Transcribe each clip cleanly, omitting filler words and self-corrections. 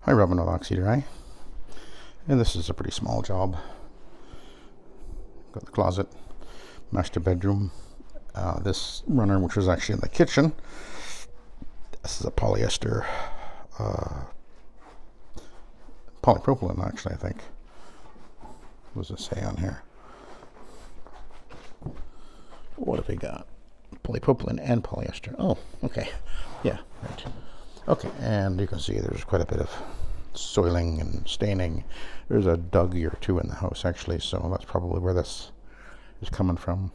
Hi, Robin with Oxy-Dry, and this is a pretty small job. Got the closet, master bedroom, this runner, which was actually in the kitchen. This is a polyester, polypropylene, actually, I think. What does it say on here? What have we got? Polypropylene and polyester. Oh, okay. Yeah, right. Okay, and you can see there's quite a bit of soiling and staining. There's a Dougie or two in the house, actually, so that's probably where this is coming from.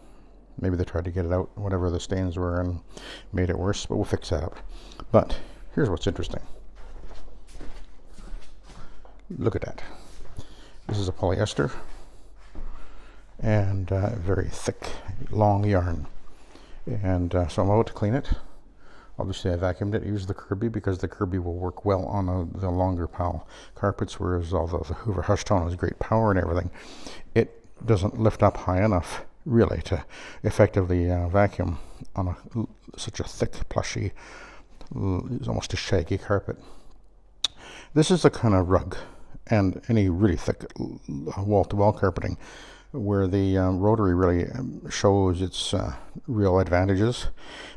Maybe they tried to get it out, whatever the stains were, and made it worse, but we'll fix that up. But here's what's interesting. Look at that. This is a polyester and very thick, long yarn. And so I'm about to clean it. Obviously, I vacuumed it, used the Kirby, because the Kirby will work well on the longer pile carpets, whereas although the Hoover Hush Tone has great power and everything, it doesn't lift up high enough, really, to effectively vacuum on such a thick, plushy, almost a shaggy carpet. This is the kind of rug, and any really thick wall-to-wall carpeting, where the Rotary really shows its real advantages,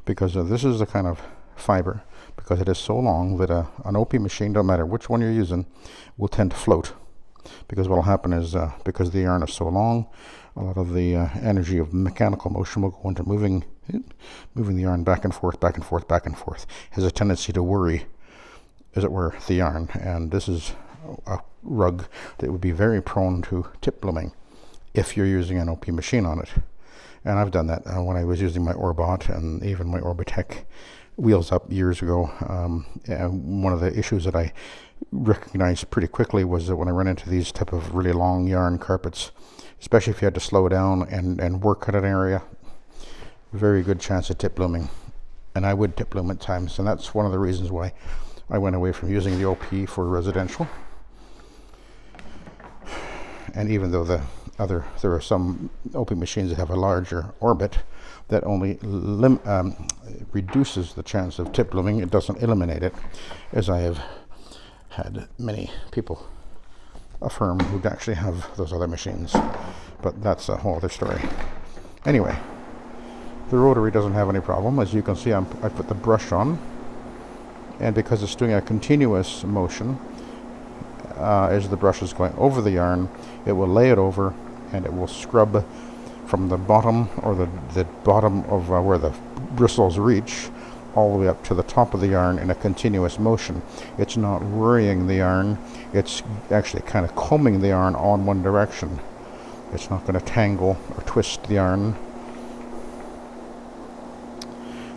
because this is the kind of fiber, because it is so long that an OP machine, don't matter which one you're using, will tend to float. Because what will happen is, because the yarn is so long, a lot of the energy of mechanical motion will go into moving the yarn back and forth, back and forth, back and forth. It has a tendency to worry, as it were, the yarn. And this is a rug that would be very prone to tip blooming if you're using an OP machine on it. And I've done that when I was using my Orbot and even my Orbitech wheels up years ago. And one of the issues that I recognized pretty quickly was that when I run into these type of really long yarn carpets, especially if you had to slow down and work at an area, very good chance of tip blooming. And I would tip bloom at times, and that's one of the reasons why I went away from using the OP for residential. And even though there are some OP machines that have a larger orbit that only reduces the chance of tip blooming, it doesn't eliminate it, as I have had many people affirm who actually have those other machines. But that's a whole other story. Anyway, the Rotary doesn't have any problem. As you can see, I put the brush on, and because it's doing a continuous motion, as the brush is going over the yarn, it will lay it over, and it will scrub from the bottom, or the bottom of where the bristles reach, all the way up to the top of the yarn in a continuous motion. It's not worrying the yarn, it's actually kind of combing the yarn on one direction. It's not going to tangle or twist the yarn.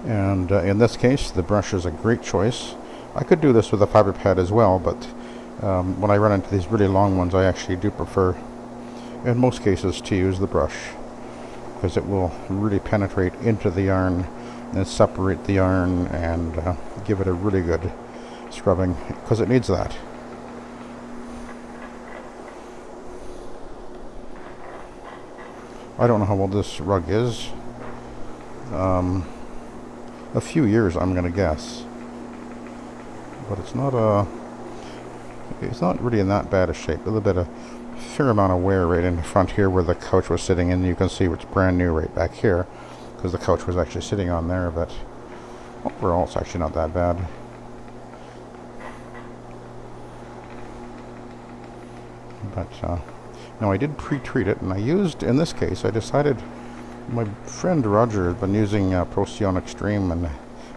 And in this case, the brush is a great choice. I could do this with a fiber pad as well, but when I run into these really long ones, I actually do prefer, in most cases, to use the brush, because it will really penetrate into the yarn and separate the yarn and give it a really good scrubbing, because it needs that. I don't know how old this rug is. A few years, I'm going to guess. But it's not really in that bad a shape. A little bit of fair amount of wear right in the front here where the couch was sitting, and you can see it's brand new right back here, because the couch was actually sitting on there. But overall, it's actually not that bad. But no, I did pre-treat it, and I used, in this case, I decided, my friend Roger has been using Procyon Extreme and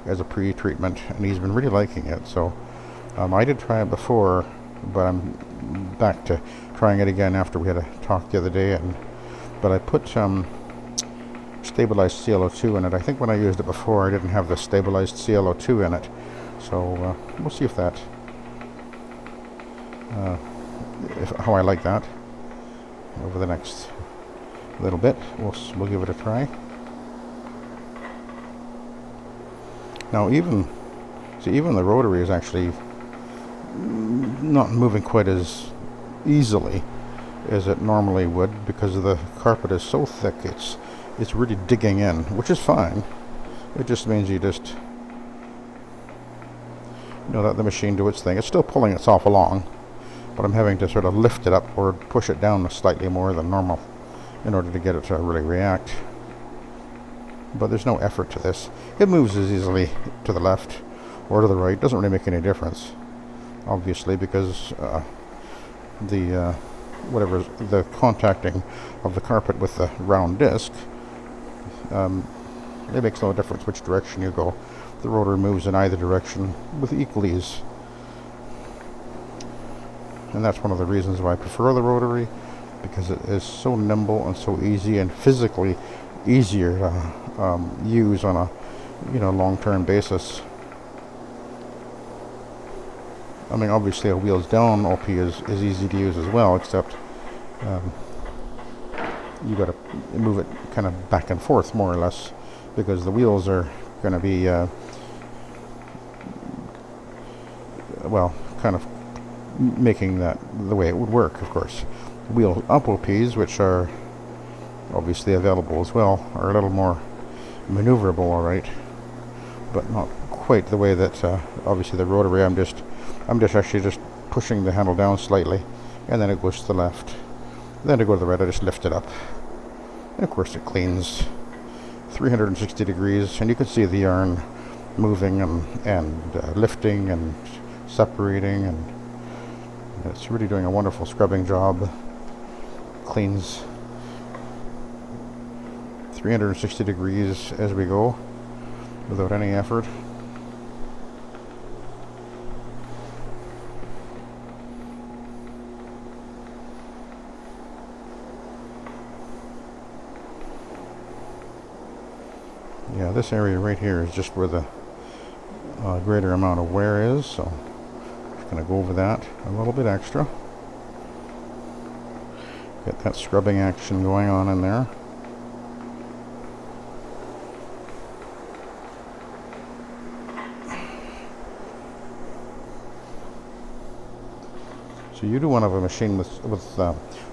as a pre-treatment, and he's been really liking it. So I did try it before, but I'm back to trying it again after we had a talk the other day. But I put stabilized ClO2 in it. I think when I used it before, I didn't have the stabilized ClO2 in it. So we'll see if that, how I like that over the next little bit. We'll give it a try. Now even the Rotary is actually not moving quite as easily as it normally would, because the carpet is so thick. It's really digging in, which is fine. It just means you just let the machine do its thing. It's still pulling itself along, but I'm having to sort of lift it up or push it down slightly more than normal in order to get it to really react. But there's no effort to this. It moves as easily to the left or to the right. Doesn't really make any difference, obviously, because the contacting of the carpet with the round disc, it makes no difference which direction you go. The rotor moves in either direction with equal ease. And that's one of the reasons why I prefer the rotary, because it is so nimble and so easy and physically easier to use on a long-term basis. I mean, obviously a wheels down OP is easy to use as well, except you got to move it kind of back and forth more or less, because the wheels are going to be kind of making that the way it would work. Of course, wheel up OPs, which are obviously available as well, are a little more maneuverable, all right, but not quite the way that obviously the rotary. I'm just actually just pushing the handle down slightly, and then it goes to the left. Then to go to the right, I just lift it up, and of course it cleans 360 degrees, and you can see the yarn moving and lifting and separating, and it's really doing a wonderful scrubbing job. Cleans 360 degrees as we go without any effort. Yeah, this area right here is just where the greater amount of wear is, so I'm just going to go over that a little bit extra. Get that scrubbing action going on in there. So you do want to have a machine with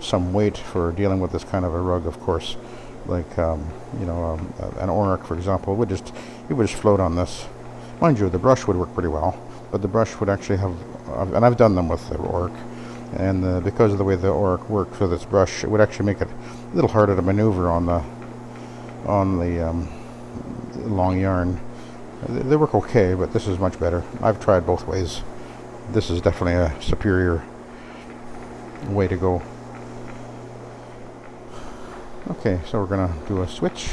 some weight for dealing with this kind of a rug, of course. Like an Oric, for example, it would just float on this. Mind you, the brush would work pretty well, but the brush would actually have, and I've done them with the Oric, and because of the way the Oric works with its brush, it would actually make it a little harder to maneuver on the long yarn. They work okay, but this is much better. I've tried both ways. This is definitely a superior way to go. Okay, so we're going to do a switch.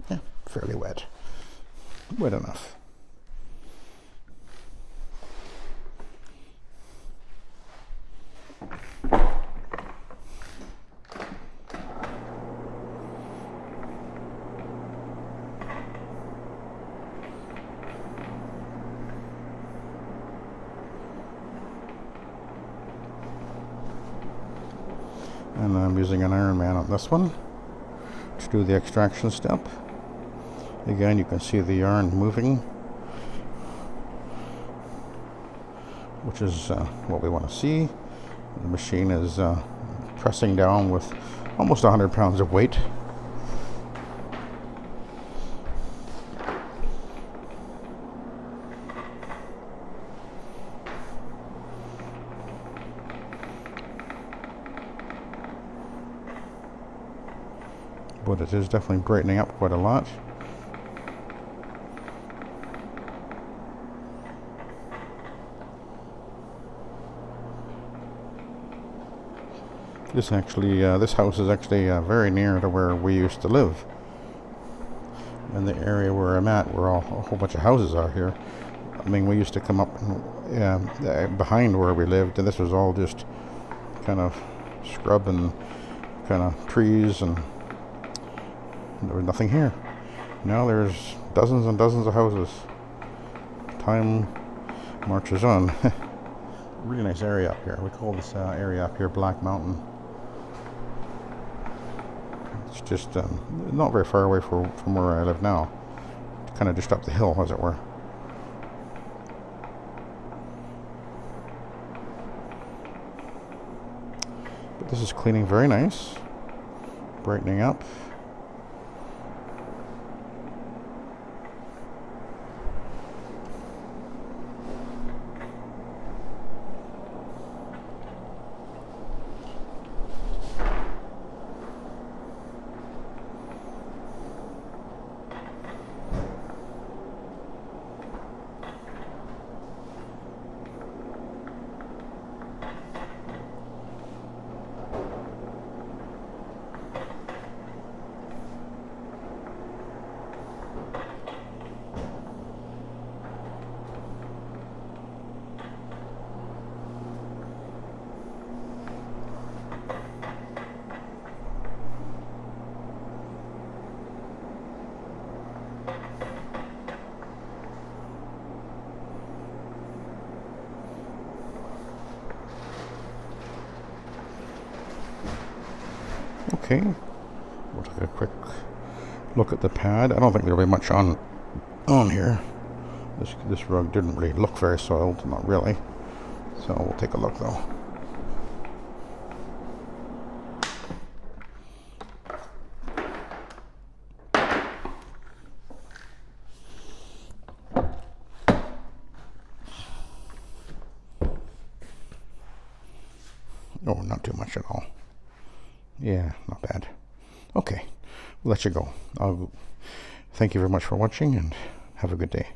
Yeah, fairly wet. Wet enough. And I'm using an Iron Man on this one to do the extraction step. Again, you can see the yarn moving, which is what we want to see. The machine is pressing down with almost 100 pounds of weight. But it is definitely brightening up quite a lot. This house is actually very near to where we used to live. In the area where I'm at, where a whole bunch of houses are here. I mean, we used to come up behind where we lived, and this was all just kind of scrub and kind of trees, and there was nothing here. Now there's dozens and dozens of houses. Time marches on. Really nice area up here. We call this area up here Black Mountain. It's just not very far away from where I live now. Kind of just up the hill, as it were. But this is cleaning very nice, brightening up. Okay, we'll take a quick look at the pad. I don't think there'll be much on here. This rug didn't really look very soiled, not really. So we'll take a look though. Oh, not too much at all. Yeah, not bad. Okay, we'll let you go. Thank you very much for watching and have a good day.